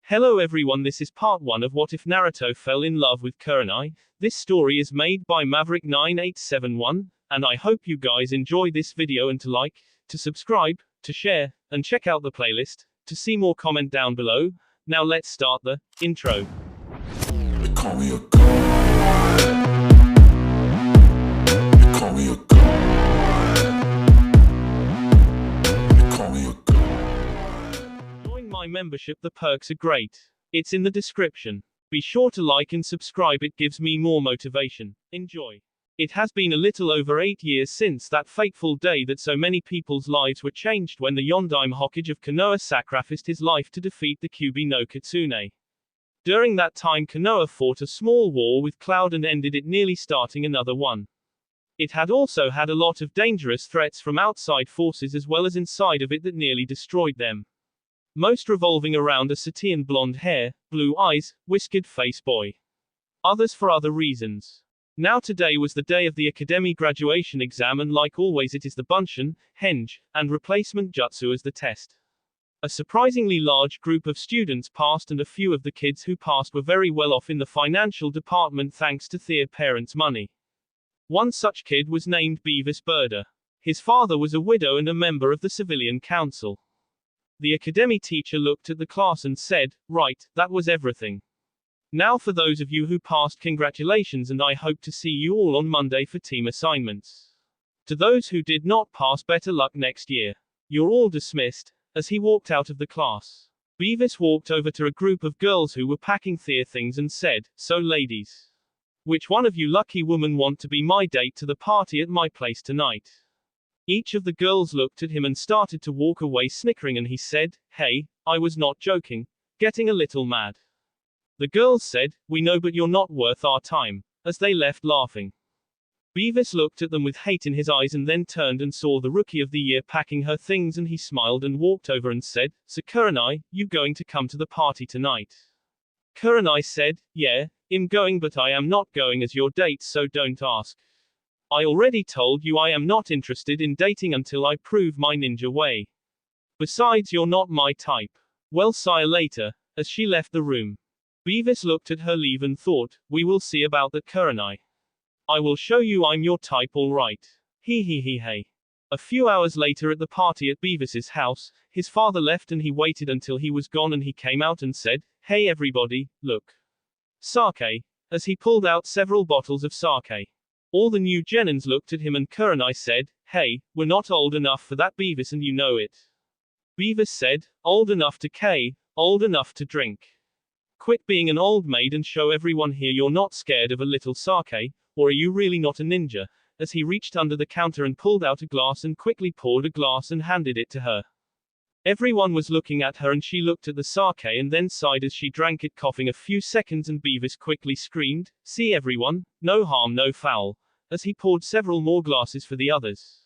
Hello everyone, this is part 1 of What If Naruto Fell in Love with Kurenai. This story is made by Maverick9871, and I hope you guys enjoy this video and to like, to subscribe, to share, and check out the playlist, to see more comment down below. Now let's start the intro. They call me a god. They call me a god. They call me a god. Join my membership, the perks are great. It's in the description. Be sure to like and subscribe, it gives me more motivation. Enjoy. It has been a little over 8 years since that fateful day that so many people's lives were changed when the Yondaime Hokage of Konoha sacrificed his life to defeat the Kyuubi no Kitsune. During that time, Konoha fought a small war with Cloud and ended it, nearly starting another one. It had also had a lot of dangerous threats from outside forces as well as inside of it that nearly destroyed them. Most revolving around a satin blonde hair, blue eyes, whiskered face boy. Others for other reasons. Now today was the day of the academy graduation exam, and like always it is the Bunshin, Henge, and replacement jutsu as the test. A surprisingly large group of students passed, and a few of the kids who passed were very well off in the financial department thanks to their parents' money. One such kid was named Beavis Burda. His father was a widow and a member of the civilian council. The academy teacher looked at the class and said, "Right, that was everything. Now for those of you who passed, congratulations, and I hope to see you all on Monday for team assignments. To those who did not pass, better luck next year. You're all dismissed." As he walked out of the class, Beavis walked over to a group of girls who were packing their things and said, "So ladies, which one of you lucky women want to be my date to the party at my place tonight?" Each of the girls looked at him and started to walk away snickering, and he said, "Hey, I was not joking," getting a little mad. The girls said, "We know, but you're not worth our time," as they left laughing. Beavis looked at them with hate in his eyes and then turned and saw the rookie of the year packing her things, and he smiled and walked over and said, "So Kurenai, you going to come to the party tonight?" Kurenai said, "Yeah, I'm going, but I am not going as your date, so don't ask. I already told you I am not interested in dating until I prove my ninja way. Besides, you're not my type." "Well, see you later," as she left the room. Beavis looked at her leave and thought, "We will see about that, Kurenai. I will show you I'm your type, all right. Hey. A few hours later at the party at Beavis's house, his father left and he waited until he was gone, and he came out and said, "Hey everybody, look. Sake," as he pulled out several bottles of sake. All the new Genins looked at him, and Kurenai said, "Hey, we're not old enough for that, Beavis, and you know it." Beavis said, "Old enough to old enough to drink. Quit being an old maid and show everyone here you're not scared of a little sake, or are you really not a ninja?" As he reached under the counter and pulled out a glass and quickly poured a glass and handed it to her. Everyone was looking at her, and she looked at the sake and then sighed as she drank it, coughing a few seconds, and Beavis quickly screamed, "See everyone, no harm no foul," as he poured several more glasses for the others.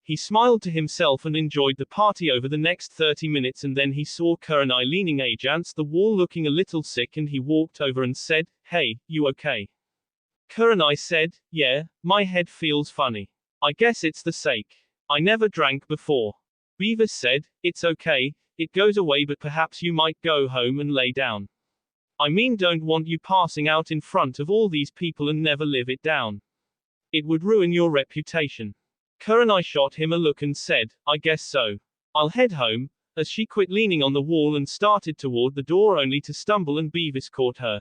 He smiled to himself and enjoyed the party over the next 30 minutes, and then he saw Kurenai leaning against the wall looking a little sick, and he walked over and said, "Hey, you okay?" Kurenai said, "Yeah, my head feels funny. I guess it's the sake. I never drank before." Beavis said, "It's okay, it goes away, but perhaps you might go home and lay down. I mean, don't want you passing out in front of all these people and never live it down. It would ruin your reputation." Kurenai shot him a look and said, "I guess so. I'll head home," as she quit leaning on the wall and started toward the door, only to stumble, and Beavis caught her.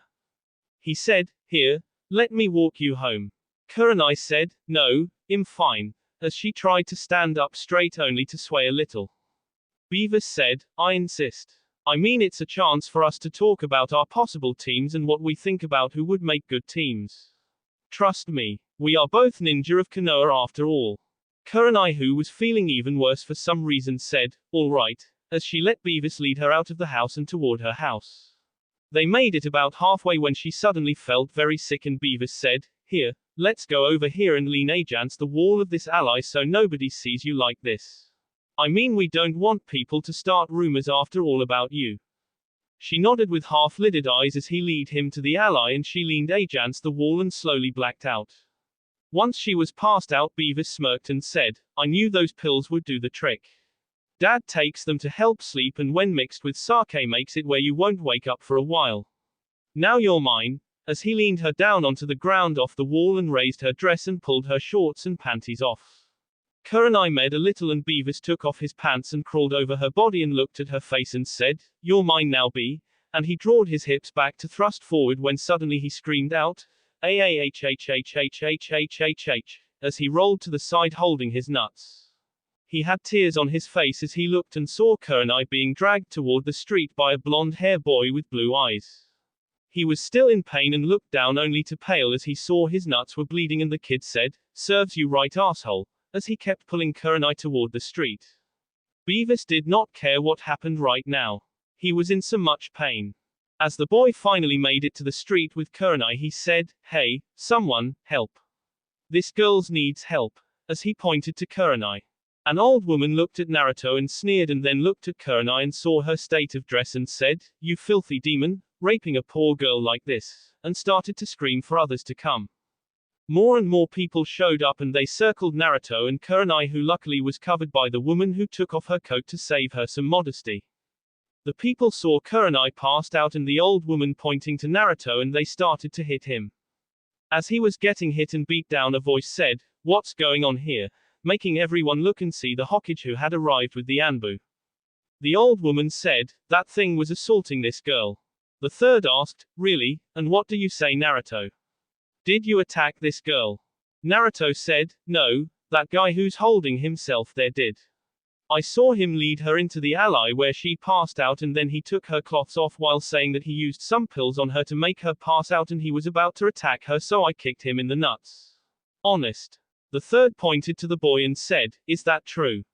He said, "Here, let me walk you home." Kurenai said, "No, I'm fine," as she tried to stand up straight only to sway a little. Beavis said, "I insist. I mean, it's a chance for us to talk about our possible teams and what we think about who would make good teams. Trust me, we are both ninja of Konoha after all." Kurenai, who was feeling even worse for some reason, said, "All right," as she let Beavis lead her out of the house and toward her house. They made it about halfway when she suddenly felt very sick, and Beavis said, "Here, let's go over here and lean against the wall of this ally so nobody sees you like this. I mean, we don't want people to start rumors after all about you." She nodded with half-lidded eyes as he led him to the ally, and she leaned against the wall and slowly blacked out. Once she was passed out, Beavis smirked and said, "I knew those pills would do the trick." Dad takes them to help sleep, and when mixed with sake makes it where you won't wake up for a while. Now you're mine, as he leaned her down onto the ground off the wall and raised her dress and pulled her shorts and panties off. Kurenai made a little and Beavis took off his pants and crawled over her body and looked at her face and said, "You're mine now, B," and he drawed his hips back to thrust forward when suddenly he screamed out, "A-A-H-H-H-H-H-H-H-H," as he rolled to the side holding his nuts. He had tears on his face as he looked and saw Kurenai being dragged toward the street by a blonde-haired boy with blue eyes. He was still in pain and looked down only to pale as he saw his nuts were bleeding, and the kid said, "Serves you right, asshole," as he kept pulling Kurenai toward the street. Beavis did not care what happened right now. He was in so much pain. As the boy finally made it to the street with Kurenai, he said, "Hey, someone, help. This girl needs help," as he pointed to Kurenai. An old woman looked at Naruto and sneered, and then looked at Kurenai and saw her state of dress and said, "You filthy demon, raping a poor girl like this," and started to scream for others to come. More and more people showed up and they circled Naruto and Kurenai, who luckily was covered by the woman who took off her coat to save her some modesty. The people saw Kurenai passed out and the old woman pointing to Naruto, and they started to hit him. As he was getting hit and beat down, a voice said, "What's going on here?" making everyone look and see the Hokage who had arrived with the Anbu. The old woman said, "That thing was assaulting this girl." The third asked, "Really? And what do you say, Naruto? Did you attack this girl?" Naruto said, "No, that guy who's holding himself there did. I saw him lead her into the alley where she passed out, and then he took her cloths off while saying that he used some pills on her to make her pass out, and he was about to attack her, so I kicked him in the nuts. Honest." The third pointed to the boy and said, "Is that true?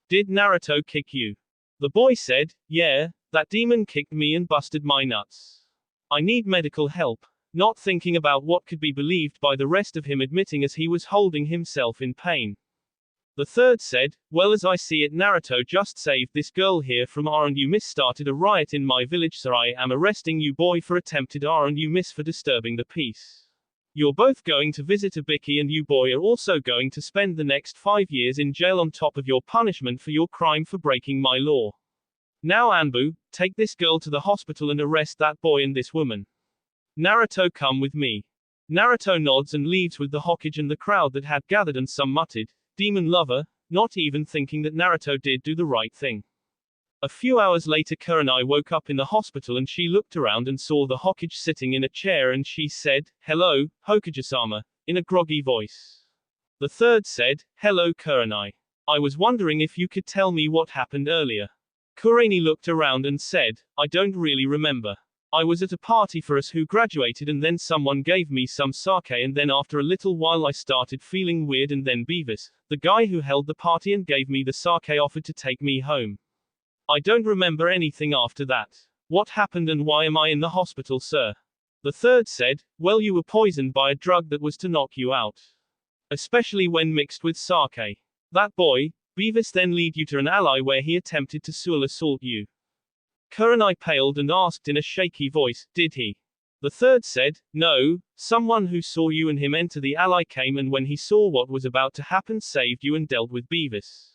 Did Naruto kick you?" The boy said, "Yeah, that demon kicked me and busted my nuts. I need medical help," not thinking about what could be believed by the rest of him admitting as he was holding himself in pain. The third said, "Well, as I see it, Naruto just saved this girl here from R and you miss started a riot in my village, so I am arresting you boy for attempted R and you miss for disturbing the peace. You're both going to visit Ibiki, and you boy are also going to spend the next 5 years in jail on top of your punishment for your crime for breaking my law. Now Anbu, take this girl to the hospital and arrest that boy and this woman. Naruto, come with me." Naruto nods and leaves with the Hokage and the crowd that had gathered, and some muttered, "Demon lover," not even thinking that Naruto did do the right thing. A few hours later, Kurenai woke up in the hospital and she looked around and saw the Hokage sitting in a chair, and she said, "Hello, Hokage-sama," in a groggy voice. The third said, "Hello, Kurenai. I was wondering if you could tell me what happened earlier." Kurenai looked around and said, "I don't really remember. I was at a party for us who graduated, and then someone gave me some sake, and then after a little while I started feeling weird, and then Beavis, the guy who held the party and gave me the sake, offered to take me home. I don't remember anything after that. What happened and why am I in the hospital, sir?" The third said, "Well, you were poisoned by a drug that was to knock you out. Especially when mixed with sake. That boy, Beavis, then lead you to an alley where he attempted to sexual assault you." Kurenai paled and asked in a shaky voice, "Did he?" The third said, "No, someone who saw you and him enter the alley came, and when he saw what was about to happen saved you and dealt with Beavis.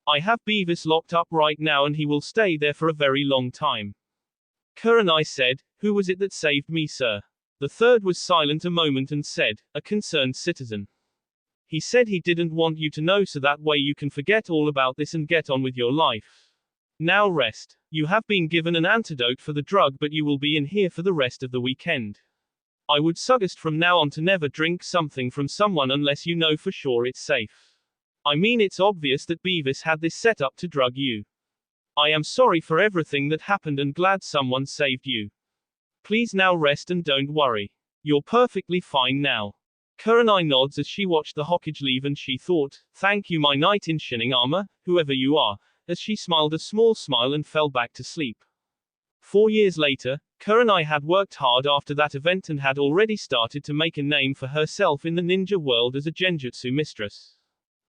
I have Beavis locked up right now and he will stay there for a very long time." Kurenai said, "Who was it that saved me, sir?" The third was silent a moment and said, "A concerned citizen. He said he didn't want you to know, so that way you can forget all about this and get on with your life. Now rest. You have been given an antidote for the drug, but you will be in here for the rest of the weekend. I would suggest from now on to never drink something from someone unless you know for sure it's safe. I mean, it's obvious that Beavis had this set up to drug you. I am sorry for everything that happened and glad someone saved you. Please now rest and don't worry. You're perfectly fine now." Kurenai nods as she watched the Hokage leave, and she thought, "Thank you, my knight in shining armor, whoever you are," as she smiled a small smile and fell back to sleep. 4 years later, Kurenai had worked hard after that event and had already started to make a name for herself in the ninja world as a genjutsu mistress.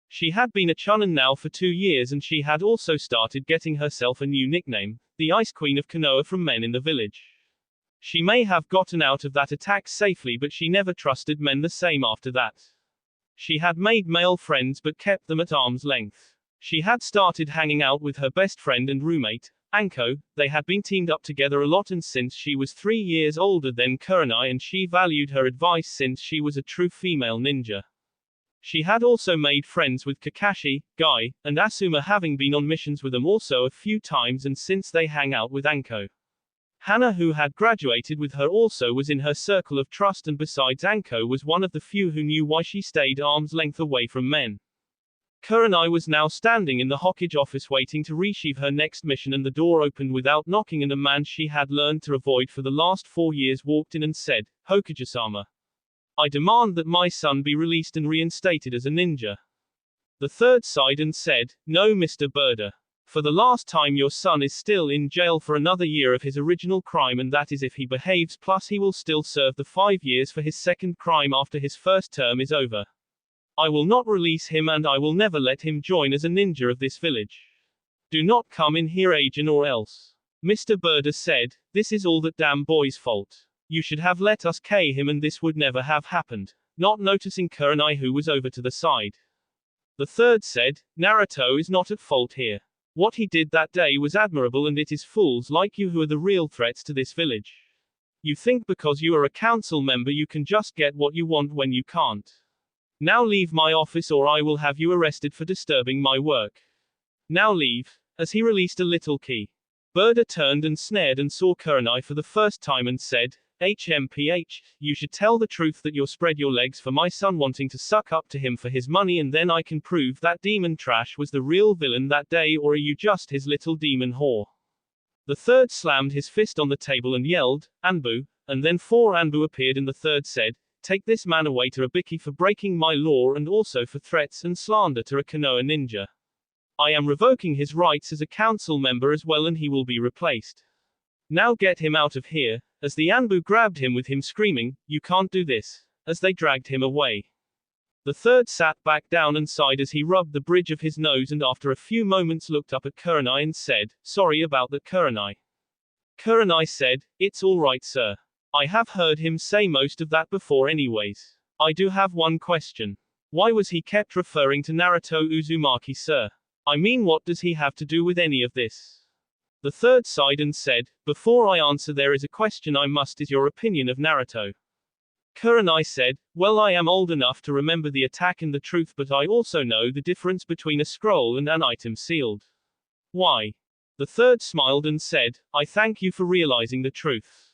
She had been a chunin now for 2 years, and she had also started getting herself a new nickname, the Ice Queen of Konoha, from men in the village. She may have gotten out of that attack safely, but she never trusted men the same after that. She had made male friends but kept them at arm's length. She had started hanging out with her best friend and roommate, Anko. They had been teamed up together a lot, and since she was 3 years older than Kurenai and she valued her advice since she was a true female ninja. She had also made friends with Kakashi, Guy, and Asuma, having been on missions with them also a few times, and since they hang out with Anko. Hana, who had graduated with her, also was in her circle of trust, and besides, Anko was one of the few who knew why she stayed arm's length away from men. Kurenai was now standing in the Hokage office waiting to receive her next mission, and the door opened without knocking, and a man she had learned to avoid for the last 4 years walked in and said, "Hokage-sama, I demand that my son be released and reinstated as a ninja." The third sighed and said, "No, Mr. Burda. For the last time, your son is still in jail for another year of his original crime, and that is if he behaves, plus he will still serve the 5 years for his second crime after his first term is over. I will not release him, and I will never let him join as a ninja of this village. Do not come in here, agent, or else." Mr. Burda said, "This is all that damn boy's fault. You should have let us kill him and this would never have happened," not noticing Kurenai, who was over to the side. The third said, "Naruto is not at fault here. What he did that day was admirable, and it is fools like you who are the real threats to this village. You think because you are a council member you can just get what you want when you can't. Now leave my office or I will have you arrested for disturbing my work. Now leave," as he released a little key. Burda turned and snared and saw Kurenai for the first time and said, "HMPH, you should tell the truth that you're spread your legs for my son wanting to suck up to him for his money, and then I can prove that demon trash was the real villain that day, or are you just his little demon whore?" The third slammed his fist on the table and yelled, "Anbu," and then 4 Anbu appeared, and the third said, "Take this man away to Ibiki for breaking my law and also for threats and slander to a Konoha ninja. I am revoking his rights as a council member as well, and he will be replaced. Now get him out of here," as the Anbu grabbed him with him screaming, "You can't do this," as they dragged him away. The third sat back down and sighed as he rubbed the bridge of his nose, and after a few moments looked up at Kurenai and said, "Sorry about that, Kurenai." Kurenai said, "It's all right, sir. I have heard him say most of that before anyways. I do have one question. Why was he kept referring to Naruto Uzumaki, sir? I mean, what does he have to do with any of this?" The third sighed and said, "Before I answer, there is a question I must. Is your opinion of Naruto?" Kurenai said, "Well, I am old enough to remember the attack and the truth, but I also know the difference between a scroll and an item sealed." "Why?" The third smiled and said, "I thank you for realizing the truth.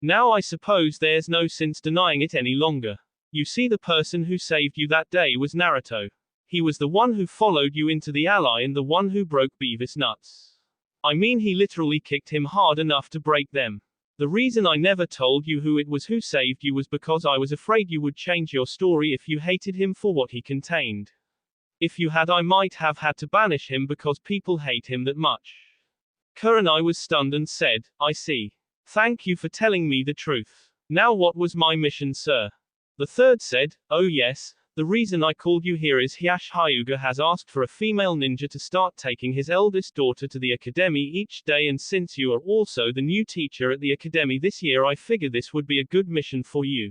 Now I suppose there's no sense denying it any longer. You see, the person who saved you that day was Naruto. He was the one who followed you into the Ally and the one who broke Beavis' nuts. I mean, he literally kicked him hard enough to break them. The reason I never told you who it was who saved you was because I was afraid you would change your story if you hated him for what he contained. If you had, I might have had to banish him because people hate him that much." Kurenai was stunned and said, "I see. Thank you for telling me the truth. Now what was my mission, sir?" The third said, "Oh yes, the reason I called you here is Hyuga has asked for a female ninja to start taking his eldest daughter to the academy each day, and since you are also the new teacher at the academy this year, I figure this would be a good mission for you.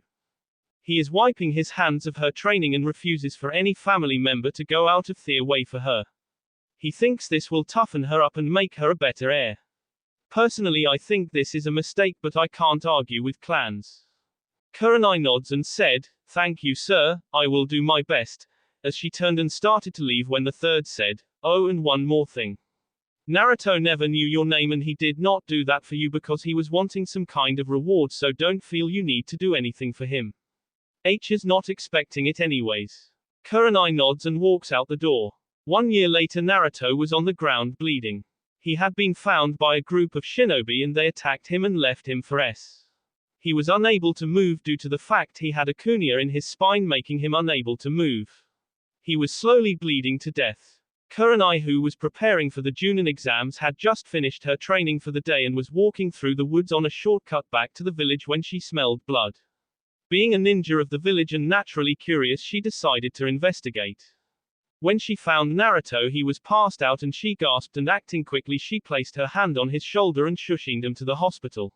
He is wiping his hands of her training and refuses for any family member to go out of their way for her. He thinks this will toughen her up and make her a better heir. Personally, I think this is a mistake, but I can't argue with clans." Kurenai nods and said, "Thank you, sir, I will do my best," as she turned and started to leave when the third said, "Oh, and one more thing. Naruto never knew your name, and he did not do that for you because he was wanting some kind of reward, so don't feel you need to do anything for him. H is not expecting it anyways." Kurenai nods and walks out the door. 1 year later, Naruto was on the ground bleeding. He had been found by a group of shinobi and they attacked him and left him for S. He was unable to move due to the fact he had a kunia in his spine, making him unable to move. He was slowly bleeding to death. Kurenai, who was preparing for the Junin exams, had just finished her training for the day and was walking through the woods on a shortcut back to the village when she smelled blood. Being a ninja of the village and naturally curious, she decided to investigate. When she found Naruto, he was passed out and she gasped, and acting quickly she placed her hand on his shoulder and shushed him to the hospital.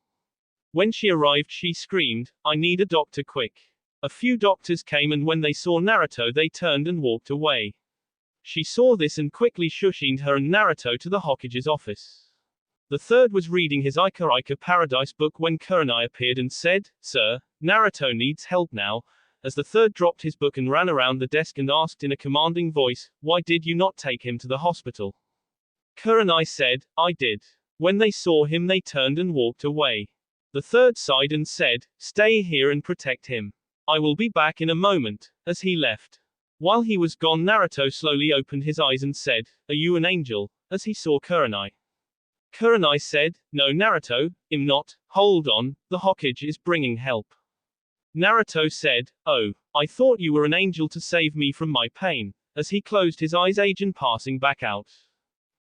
When she arrived, she screamed, "I need a doctor quick." A few doctors came, and when they saw Naruto they turned and walked away. She saw this and quickly shushined her and Naruto to the Hokage's office. The third was reading his Ika Paradise book when Kurenai appeared and said, "Sir, Naruto needs help now," as the third dropped his book and ran around the desk and asked in a commanding voice, "Why did you not take him to the hospital?" Kurenai said, "I did." When they saw him they turned and walked away. The third sighed and said, "Stay here and protect him. I will be back in a moment," as he left. While he was gone, Naruto slowly opened his eyes and said, "Are you an angel?" as he saw Kurenai. Kurenai said, "No Naruto, I'm not, hold on, the Hokage is bringing help." Naruto said, "Oh, I thought you were an angel to save me from my pain," as he closed his eyes aging passing back out.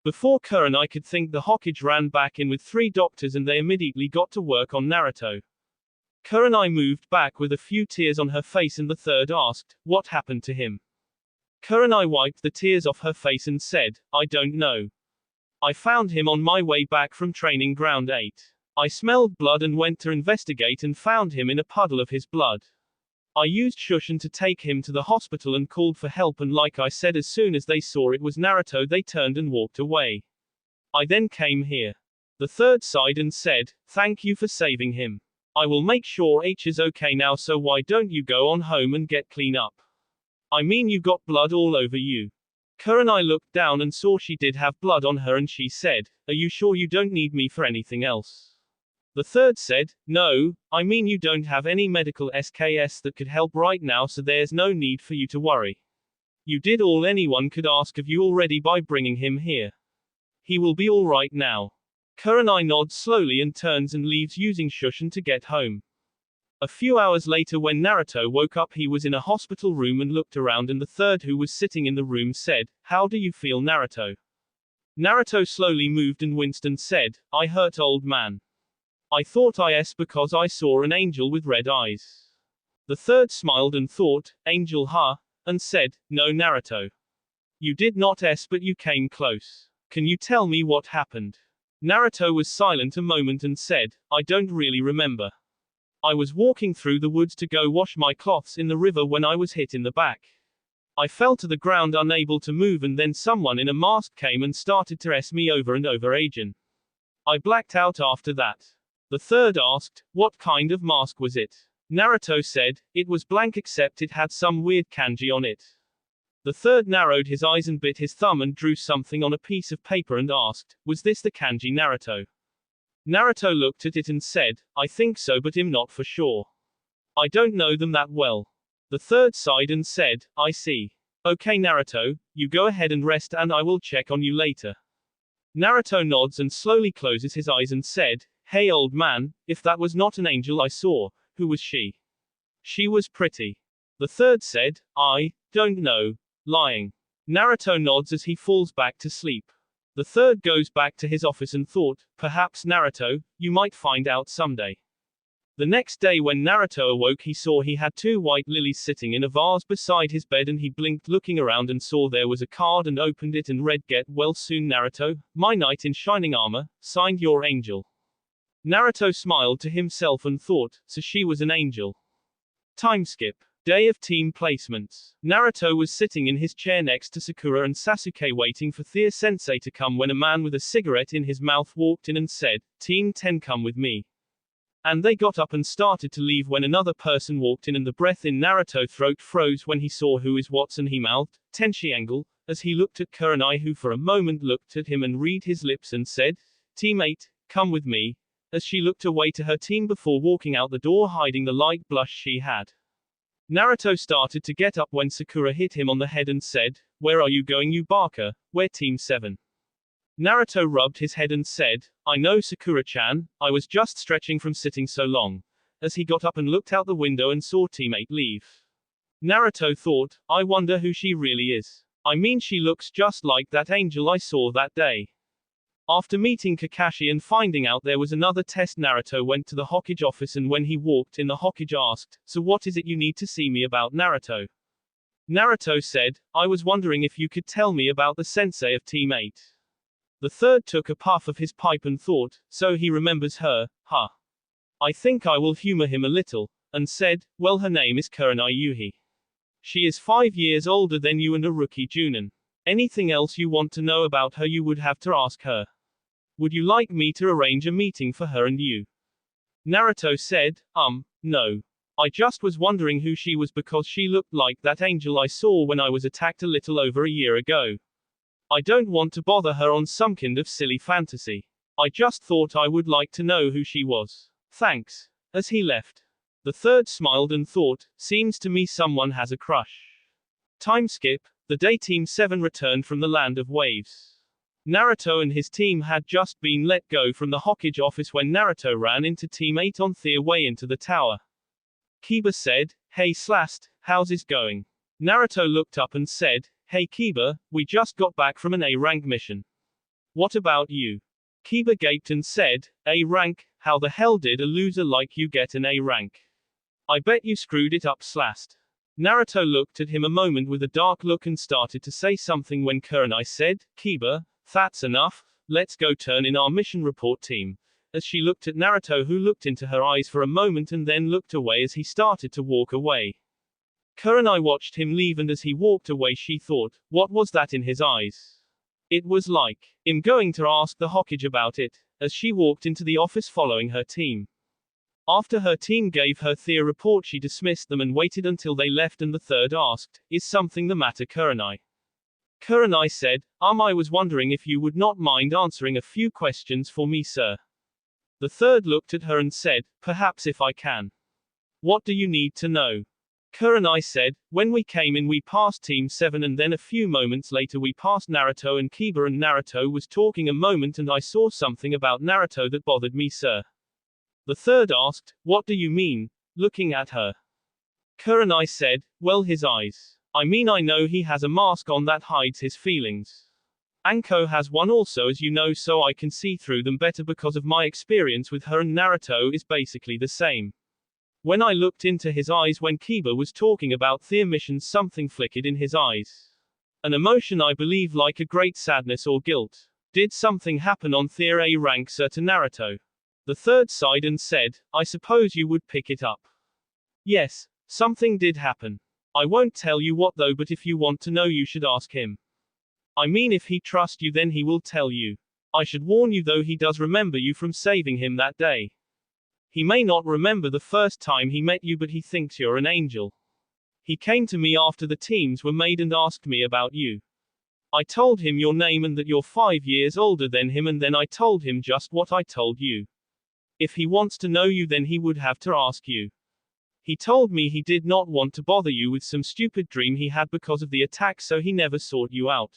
Before Kurenai could think, the Hokage ran back in with 3 doctors and they immediately got to work on Naruto. Kurenai moved back with a few tears on her face and the third asked, "What happened to him?" Kurenai wiped the tears off her face and said, "I don't know. I found him on my way back from training ground 8. I smelled blood and went to investigate and found him in a puddle of his blood. I used Shushin to take him to the hospital and called for help, and like I said, as soon as they saw it was Naruto they turned and walked away. I then came here." The third sighed and said, "Thank you for saving him. I will make sure H is okay now, so why don't you go on home and get clean up? I mean, you got blood all over you." Kurenai looked down and saw she did have blood on her and she said, "Are you sure you don't need me for anything else?" The third said, "No, I mean you don't have any medical SKS that could help right now, so there's no need for you to worry. You did all anyone could ask of you already by bringing him here. He will be all right now." Kurenai nods slowly and turns and leaves using Shushin to get home. A few hours later, when Naruto woke up, he was in a hospital room and looked around, and the third, who was sitting in the room, said, "How do you feel, Naruto?" Naruto slowly moved and winced and said, "I hurt, old man. I thought because I saw an angel with red eyes." The third smiled and thought, "Angel, huh?" and said, "No, Naruto. You did not but you came close. Can you tell me what happened?" Naruto was silent a moment and said, "I don't really remember. I was walking through the woods to go wash my clothes in the river when I was hit in the back. I fell to the ground unable to move, and then someone in a mask came and started to me over and over again. I blacked out after that." The third asked, "What kind of mask was it?" Naruto said, "It was blank except it had some weird kanji on it." The third narrowed his eyes and bit his thumb and drew something on a piece of paper and asked, "Was this the kanji, Naruto?" Naruto looked at it and said, "I think so, but I'm not for sure. I don't know them that well." The third sighed and said, "I see. Okay Naruto, you go ahead and rest and I will check on you later." Naruto nods and slowly closes his eyes and said, "Hey old man, if that was not an angel I saw, who was she?" "She was pretty." The third said, "I don't know. Lying." Naruto nods as he falls back to sleep. The third goes back to his office and thought, "Perhaps Naruto, you might find out someday." The next day when Naruto awoke, he saw he had 2 white lilies sitting in a vase beside his bed, and he blinked looking around and saw there was a card and opened it and read, "Get well soon Naruto, my knight in shining armor, signed your angel." Naruto smiled to himself and thought, so she was an angel. Time skip. Day of team placements. Naruto was sitting in his chair next to Sakura and Sasuke waiting for Thea-sensei to come when a man with a cigarette in his mouth walked in and said, "Team 10 come with me." And they got up and started to leave when another person walked in and the breath in Naruto's throat froze when he saw who is what's, and he mouthed, "Tenshi angle," as he looked at Kurenai, who for a moment looked at him and read his lips and said, "Teammate, come with me," as she looked away to her team before walking out the door hiding the light blush she had. Naruto started to get up when Sakura hit him on the head and said, "Where are you going, you barker? We're Team 7. Naruto rubbed his head and said, "I know Sakura-chan, I was just stretching from sitting so long," as he got up and looked out the window and saw teammate leave. Naruto thought, "I wonder who she really is. I mean, she looks just like that angel I saw that day." After meeting Kakashi and finding out there was another test, Naruto went to the Hokage office, and when he walked in, the Hokage asked, "So what is it you need to see me about, Naruto?" Naruto said, "I was wondering if you could tell me about the sensei of Team 8. The third took a puff of his pipe and thought, "So he remembers her, huh? I think I will humor him a little," and said, "Well, her name is Kurenai Yuhi. She is 5 years older than you and a rookie Junin. Anything else you want to know about her you would have to ask her. Would you like me to arrange a meeting for her and you? Naruto said, no. I just was wondering who she was because she looked like that angel I saw when I was attacked a little over a year ago. I don't want to bother her on some kind of silly fantasy. I just thought I would like to know who she was. Thanks. As he left, the third smiled and thought, seems to me someone has a crush. Time skip, the day Team 7 returned from the land of waves. Naruto and his team had just been let go from the Hokage office when Naruto ran into Team 8 on their way into the tower. Kiba said, hey Slast, how's it going? Naruto looked up and said, hey Kiba, we just got back from an A-rank mission. What about you? Kiba gaped and said, A-rank, how the hell did a loser like you get an A-rank? I bet you screwed it up Slast. Naruto looked at him a moment with a dark look and started to say something when Kurenai said, Kiba, that's enough, let's go turn in our mission report team. As she looked at Naruto, who looked into her eyes for a moment and then looked away as he started to walk away. Kurenai watched him leave, and as he walked away she thought, what was that in his eyes? It was like him going to ask the Hokage about it, as she walked into the office following her team. After her team gave her their report she dismissed them and waited until they left, and the third asked, is something the matter Kurenai? Kurenai said, I was wondering if you would not mind answering a few questions for me sir. The third looked at her and said, perhaps if I can. What do you need to know? Kurenai said, when we came in we passed Team 7 and then a few moments later we passed Naruto and Kiba, and Naruto was talking a moment and I saw something about Naruto that bothered me sir. The third asked, what do you mean, looking at her? Kurenai said, well his eyes. I mean I know he has a mask on that hides his feelings. Anko has one also as you know, so I can see through them better because of my experience with her, and Naruto is basically the same. When I looked into his eyes when Kiba was talking about their missions, something flickered in his eyes. An emotion I believe like a great sadness or guilt. Did something happen on their A rank sir to Naruto? The third sighed and said, I suppose you would pick it up. Yes, something did happen. I won't tell you what though, but if you want to know you should ask him. I mean if he trusts you then he will tell you. I should warn you though, he does remember you from saving him that day. He may not remember the first time he met you, but he thinks you're an angel. He came to me after the teams were made and asked me about you. I told him your name and that you're 5 years older than him, and then I told him just what I told you. If he wants to know you then he would have to ask you. He told me he did not want to bother you with some stupid dream he had because of the attack, so he never sought you out.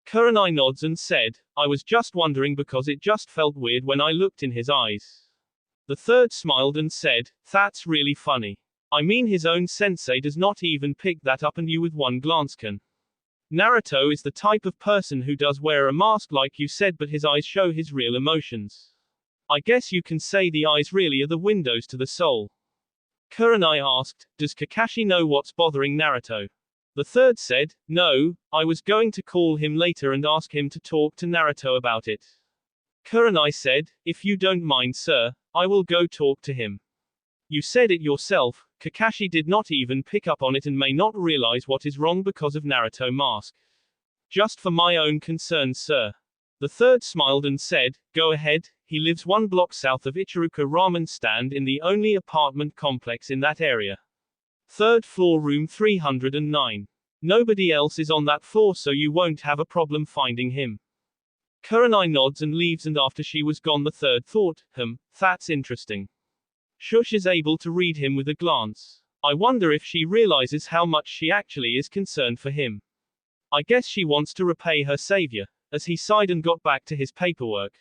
Kurenai nods and said, I was just wondering because it just felt weird when I looked in his eyes. The third smiled and said, that's really funny. I mean his own sensei does not even pick that up and you with one glance can. Naruto is the type of person who does wear a mask like you said, but his eyes show his real emotions. I guess you can say the eyes really are the windows to the soul. Kurenai asked, does Kakashi know what's bothering Naruto? The third said, no, I was going to call him later and ask him to talk to Naruto about it. Kurenai said, if you don't mind sir, I will go talk to him. You said it yourself, Kakashi did not even pick up on it and may not realize what is wrong because of Naruto mask. Just for my own concern sir. The third smiled and said, go ahead, he lives 1 block south of Ichiruka Ramen Stand in the only apartment complex in that area. 3rd floor room 309. Nobody else is on that floor so you won't have a problem finding him. Kurenai nods and leaves, and after she was gone the third thought, that's interesting. Shush is able to read him with a glance. I wonder if she realizes how much she actually is concerned for him. I guess she wants to repay her savior, as he sighed and got back to his paperwork.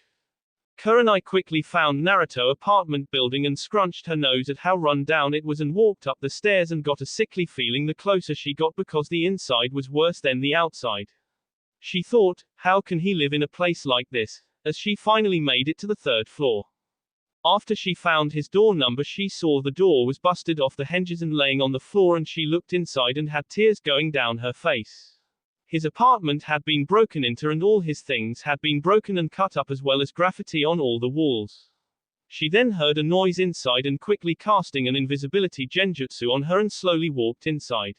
Kurenai quickly found Naruto apartment building and scrunched her nose at how run down it was and walked up the stairs and got a sickly feeling the closer she got because the inside was worse than the outside. She thought, how can he live in a place like this, as she finally made it to the 3rd floor. After she found his door number she saw the door was busted off the hinges and laying on the floor, and she looked inside and had tears going down her face. His apartment had been broken into and all his things had been broken and cut up as well as graffiti on all the walls. She then heard a noise inside and quickly casting an invisibility genjutsu on her and slowly walked inside.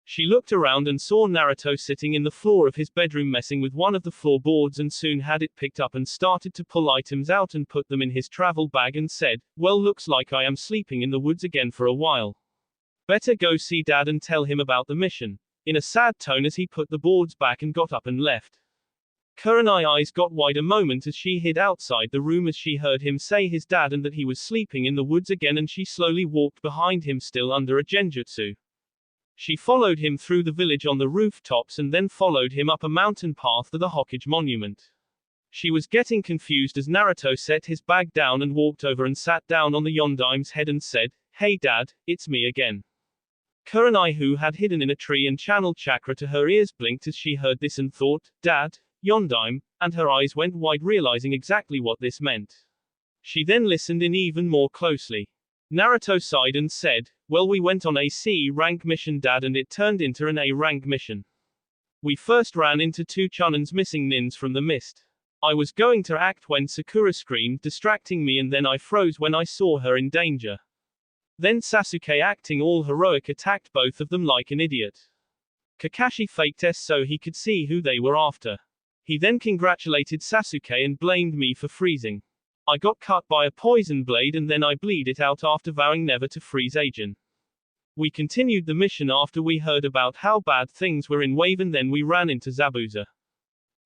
She looked around and saw Naruto sitting in the floor of his bedroom messing with one of the floorboards and soon had it picked up and started to pull items out and put them in his travel bag and said, "Well, looks like I am sleeping in the woods again for a while. Better go see Dad and tell him about the mission," in a sad tone as he put the boards back and got up and left. Kurenai's eyes got wide a moment as she hid outside the room as she heard him say his dad and that he was sleeping in the woods again, and she slowly walked behind him still under a genjutsu. She followed him through the village on the rooftops and then followed him up a mountain path to the Hokage monument. She was getting confused as Naruto set his bag down and walked over and sat down on the Yondaim's head and said, "Hey Dad, it's me again." Kurenai, who had hidden in a tree and channeled chakra to her ears, blinked as she heard this and thought, "Dad, Yondaime," and her eyes went wide realizing exactly what this meant. She then listened in even more closely. Naruto sighed and said, "Well, we went on a C rank mission, Dad, and it turned into an A rank mission. We first ran into two Chunon's missing nins from the mist. I was going to act when Sakura screamed, distracting me, and then I froze when I saw her in danger. Then Sasuke, acting all heroic, attacked both of them like an idiot. Kakashi faked S so he could see who they were after. He then congratulated Sasuke and blamed me for freezing. I got cut by a poison blade and then I bleed it out after vowing never to freeze again. We continued the mission after we heard about how bad things were in Wave, and then we ran into Zabuza.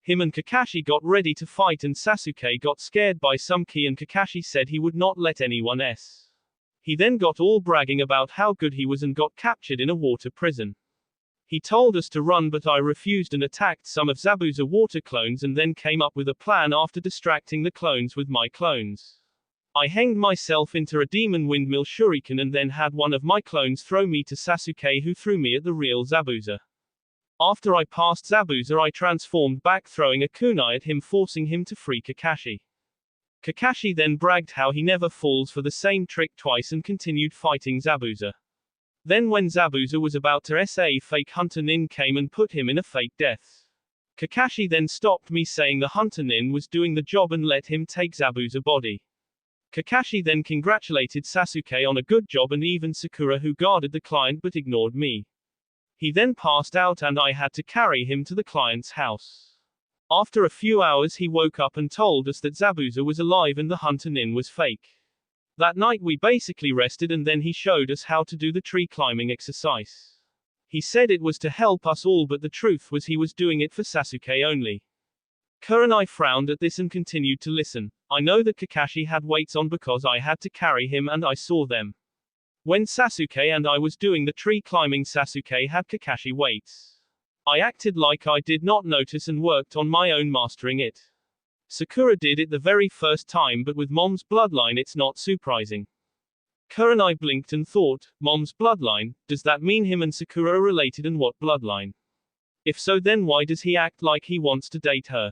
Him and Kakashi got ready to fight and Sasuke got scared by some ki and Kakashi said he would not let anyone else. He then got all bragging about how good he was and got captured in a water prison. He told us to run but I refused and attacked some of Zabuza water clones and then came up with a plan after distracting the clones with my clones. I hanged myself into a demon windmill shuriken and then had one of my clones throw me to Sasuke, who threw me at the real Zabuza. After I passed Zabuza I transformed back, throwing a kunai at him, forcing him to free Kakashi. Kakashi then bragged how he never falls for the same trick twice and continued fighting Zabuza. Then when Zabuza was about to a fake hunter nin came and put him in a fake death. Kakashi then stopped me, saying the hunter nin was doing the job and let him take Zabuza body. Kakashi then congratulated Sasuke on a good job and even Sakura, who guarded the client but ignored me. He then passed out and I had to carry him to the client's house. After a few hours he woke up and told us that Zabuza was alive and the hunter nin was fake. That night we basically rested and then he showed us how to do the tree climbing exercise. He said it was to help us all, but the truth was he was doing it for Sasuke only. Kurenai frowned at this and continued to listen. I know that Kakashi had weights on because I had to carry him and I saw them. When Sasuke and I was doing the tree climbing, Sasuke had Kakashi weights. I acted like I did not notice and worked on my own mastering it. Sakura did it the very first time, but with Mom's bloodline it's not surprising. Kurenai blinked and thought, Mom's bloodline, does that mean him and Sakura are related, and what bloodline? If so, then why does he act like he wants to date her?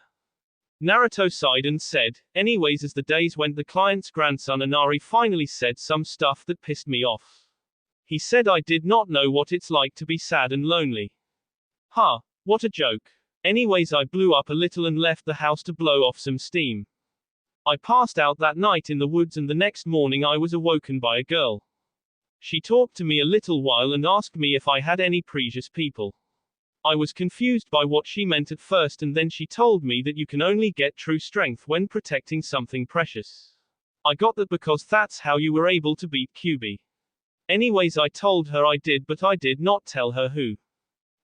Naruto sighed and said, anyways, as the days went, the client's grandson Inari finally said some stuff that pissed me off. He said I did not know what it's like to be sad and lonely. Ha, what a joke. Anyways, I blew up a little and left the house to blow off some steam. I passed out that night in the woods and the next morning I was awoken by a girl. She talked to me a little while and asked me if I had any precious people. I was confused by what she meant at first, and then she told me that you can only get true strength when protecting something precious. I got that because that's how you were able to beat Kyuubi. Anyways, I told her I did, but I did not tell her who.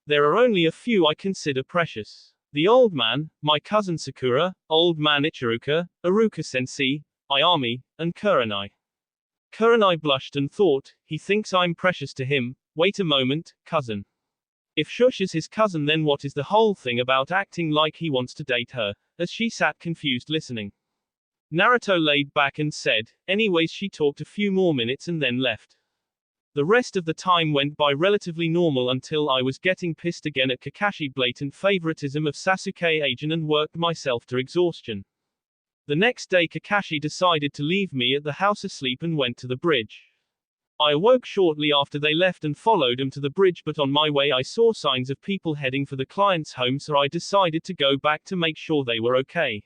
There are only a few I consider precious. The old man, my cousin Sakura, old man Ichiruka, Iruka-sensei, Ayami, and Kurenai. Kurenai blushed and thought, he thinks I'm precious to him. Wait a moment, cousin. If Shush is his cousin, then what is the whole thing about acting like he wants to date her? As she sat confused listening. Naruto laid back and said, anyways, she talked a few more minutes and then left. The rest of the time went by relatively normal until I was getting pissed again at Kakashi blatant favoritism of Sasuke agent and worked myself to exhaustion. The next day Kakashi decided to leave me at the house asleep and went to the bridge. I awoke shortly after they left and followed him to the bridge, but on my way I saw signs of people heading for the client's home, so I decided to go back to make sure they were okay.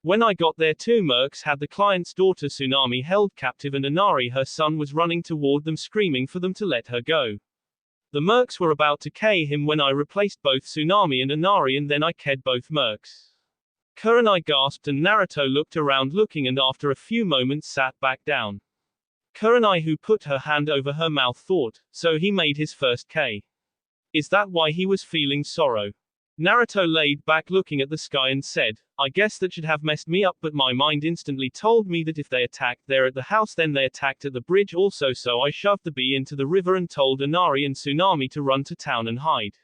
When I got there, two mercs had the client's daughter Tsunami held captive and Inari, her son, was running toward them screaming for them to let her go. The mercs were about to K him when I replaced both Tsunami and Inari, and then I K'd both mercs. Kurenai gasped and Naruto looked around looking, and after a few moments sat back down. Kurenai, who put her hand over her mouth, thought, so he made his first K. Is that why he was feeling sorrow? Naruto laid back looking at the sky and said, I guess that should have messed me up, but my mind instantly told me that if they attacked there at the house then they attacked at the bridge also, so I shoved the bee into the river and told Inari and Tsunami to run to town and hide.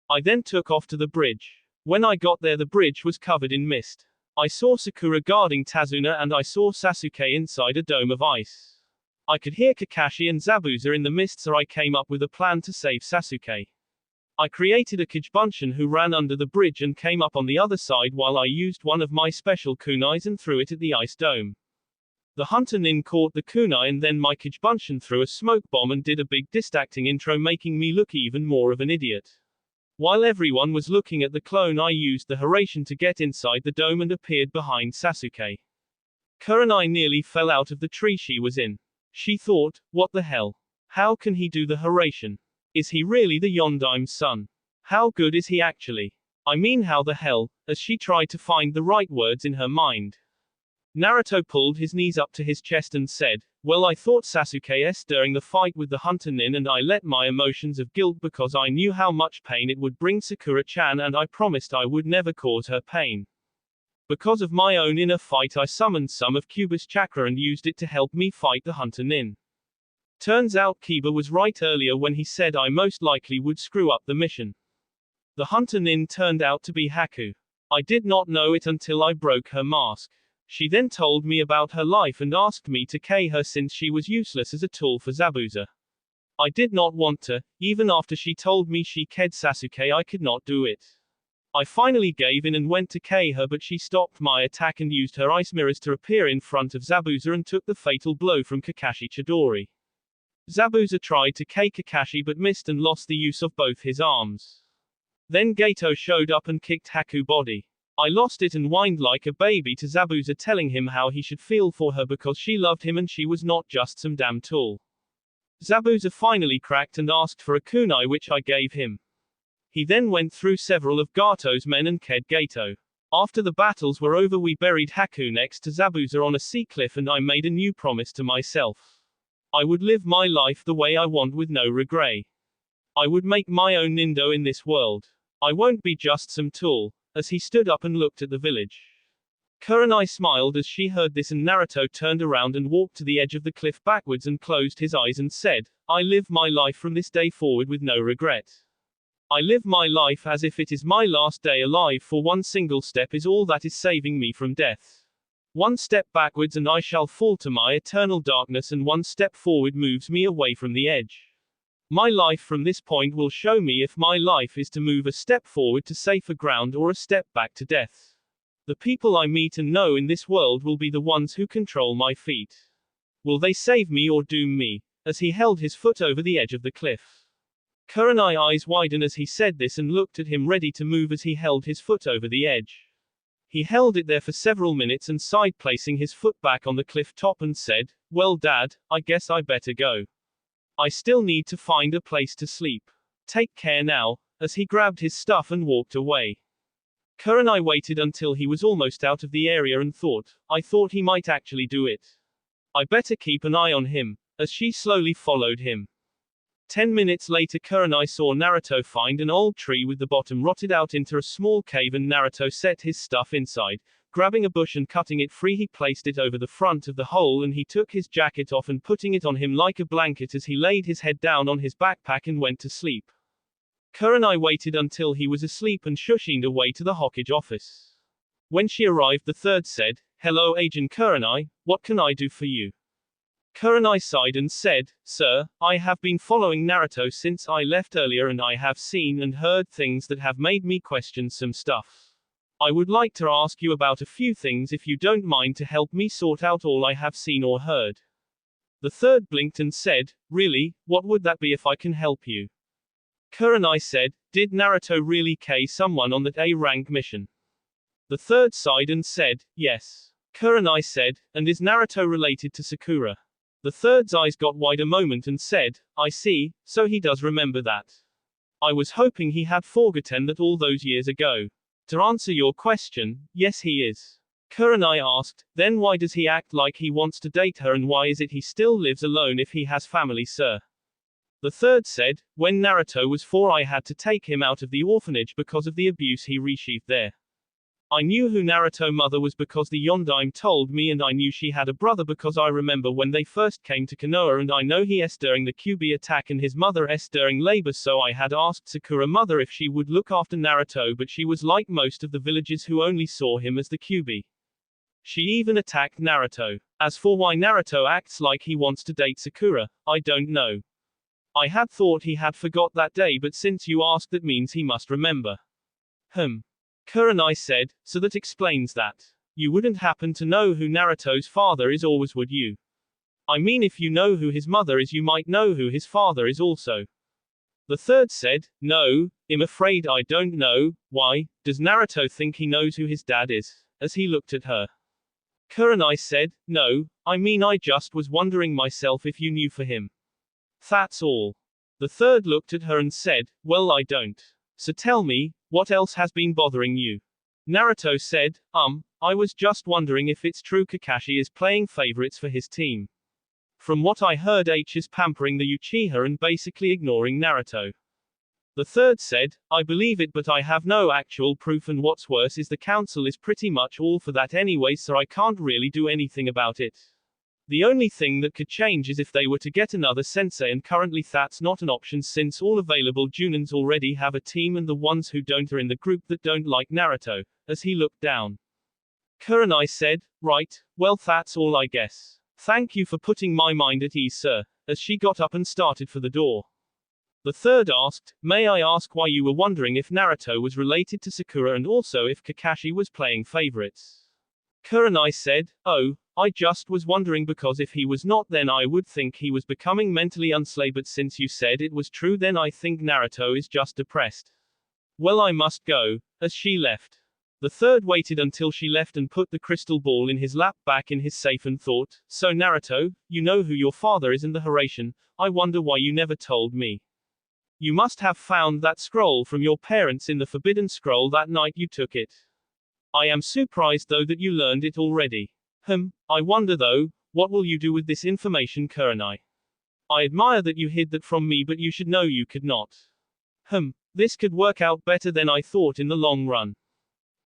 I then took off to the bridge. When I got there the bridge was covered in mist. I saw Sakura guarding Tazuna and I saw Sasuke inside a dome of ice. I could hear Kakashi and Zabuza in the mist, so I came up with a plan to save Sasuke. I created a Kijibunshin who ran under the bridge and came up on the other side while I used one of my special kunais and threw it at the ice dome. The hunter nin caught the kunai and then my Kijibunshin threw a smoke bomb and did a big distracting intro, making me look even more of an idiot. While everyone was looking at the clone, I used the Hiraishin to get inside the dome and appeared behind Sasuke. Kurenai nearly fell out of the tree she was in. She thought, what the hell? How can he do the Hiraishin? Is he really the Yondaime son? How good is he actually? I mean, how the hell? As she tried to find the right words in her mind. Naruto pulled his knees up to his chest and said, well, I thought Sasuke's during the fight with the hunter nin, and I let my emotions of guilt because I knew how much pain it would bring Sakura-chan, and I promised I would never cause her pain. Because of my own inner fight I summoned some of Kiba's chakra and used it to help me fight the hunter nin. Turns out Kiba was right earlier when he said I most likely would screw up the mission. The hunter nin turned out to be Haku. I did not know it until I broke her mask. She then told me about her life and asked me to K her since she was useless as a tool for Zabuza. I did not want to, even after she told me she K'd Sasuke I could not do it. I finally gave in and went to K her, but she stopped my attack and used her ice mirrors to appear in front of Zabuza and took the fatal blow from Kakashi Chidori. Zabuza tried to K Kakashi but missed and lost the use of both his arms. Then Gato showed up and kicked Haku's body. I lost it and whined like a baby to Zabuza, telling him how he should feel for her because she loved him and she was not just some damn tool. Zabuza finally cracked and asked for a kunai, which I gave him. He then went through several of Gato's men and K'd Gato. After the battles were over we buried Haku next to Zabuza on a sea cliff, and I made a new promise to myself. I would live my life the way I want with no regret. I would make my own nindo in this world. I won't be just some tool. As he stood up and looked at the village. Kurenai smiled as she heard this, and Naruto turned around and walked to the edge of the cliff backwards and closed his eyes and said, I live my life from this day forward with no regret. I live my life as if it is my last day alive, for one single step is all that is saving me from death. One step backwards and I shall fall to my eternal darkness, and one step forward moves me away from the edge. My life from this point will show me if my life is to move a step forward to safer ground or a step back to death. The people I meet and know in this world will be the ones who control my feet. Will they save me or doom me? As he held his foot over the edge of the cliff. Kurenai's eyes widened as he said this and looked at him, ready to move as he held his foot over the edge. He held it there for several minutes and sighed, placing his foot back on the cliff top, and said, well, Dad, I guess I better go. I still need to find a place to sleep. Take care now, as he grabbed his stuff and walked away. Kurenai waited until he was almost out of the area and thought, I thought he might actually do it. I better keep an eye on him, as she slowly followed him. 10 minutes later Kurenai saw Naruto find an old tree with the bottom rotted out into a small cave, and Naruto set his stuff inside. Grabbing a bush and cutting it free, he placed it over the front of the hole, and he took his jacket off and putting it on him like a blanket as he laid his head down on his backpack and went to sleep. Kurenai waited until he was asleep and shushined away to the Hokage office. When she arrived, the third said, hello Agent Kurenai, what can I do for you? Kurenai sighed and said, sir, I have been following Naruto since I left earlier, and I have seen and heard things that have made me question some stuff. I would like to ask you about a few things if you don't mind, to help me sort out all I have seen or heard. The third blinked and said, really, what would that be if I can help you? Kurenai said, did Naruto really K someone on that A-rank mission? The third sighed and said, yes. Kurenai said, and is Naruto related to Sakura? The third's eyes got wide a moment and said, I see, so he does remember that. I was hoping he had forgotten that all those years ago. To answer your question, yes he is. Kurenai asked, then why does he act like he wants to date her and why is it he still lives alone if he has family, sir? The third said, when Naruto was 4 I had to take him out of the orphanage because of the abuse he received there. I knew who Naruto's mother was because the Yondaime told me, and I knew she had a brother because I remember when they first came to Konoha, and I know he s during the Kyuubi attack and his mother s during labor, so I had asked Sakura mother if she would look after Naruto, but she was like most of the villagers who only saw him as the Kyuubi. She even attacked Naruto. As for why Naruto acts like he wants to date Sakura, I don't know. I had thought he had forgot that day, but since you asked that means he must remember. Kurenai said, so that explains that. You wouldn't happen to know who Naruto's father is, always would you? I mean, if you know who his mother is, you might know who his father is also. The third said, no, I'm afraid I don't know. Why, does Naruto think he knows who his dad is? As he looked at her. Kurenai said, no, I mean I just was wondering myself if you knew for him. That's all. The third looked at her and said, well I don't. So tell me, what else has been bothering you? Naruto said, I was just wondering if it's true Kakashi is playing favorites for his team. From what I heard H is pampering the Uchiha and basically ignoring Naruto. The third said, I believe it, but I have no actual proof, and what's worse is the council is pretty much all for that anyway, so I can't really do anything about it. The only thing that could change is if they were to get another sensei, and currently that's not an option since all available Junins already have a team and the ones who don't are in the group that don't like Naruto, as he looked down. Kurenai said, right, well that's all I guess. Thank you for putting my mind at ease, sir, as she got up and started for the door. The third asked, may I ask why you were wondering if Naruto was related to Sakura and also if Kakashi was playing favorites? Kurenai said, oh, I just was wondering because if he was not, then I would think he was becoming mentally unstable, but since you said it was true, then I think Naruto is just depressed. Well, I must go, as she left. The third waited until she left and put the crystal ball in his lap back in his safe and thought, so Naruto, you know who your father is and the Hiraishin, I wonder why you never told me. You must have found that scroll from your parents in the Forbidden Scroll that night you took it. I am surprised though that you learned it already. I wonder though, what will you do with this information, Kurenai? I admire that you hid that from me, but you should know you could not. This could work out better than I thought in the long run.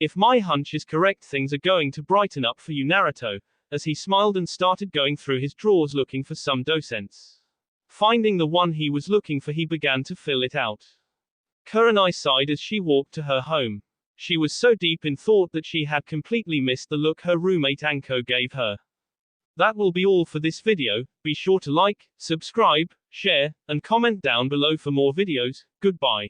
If my hunch is correct, things are going to brighten up for you, Naruto, as he smiled and started going through his drawers looking for some docents. Finding the one he was looking for, he began to fill it out. Kurenai sighed as she walked to her home. She was so deep in thought that she had completely missed the look her roommate Anko gave her. That will be all for this video. Be sure to like, subscribe, share, and comment down below for more videos. Goodbye.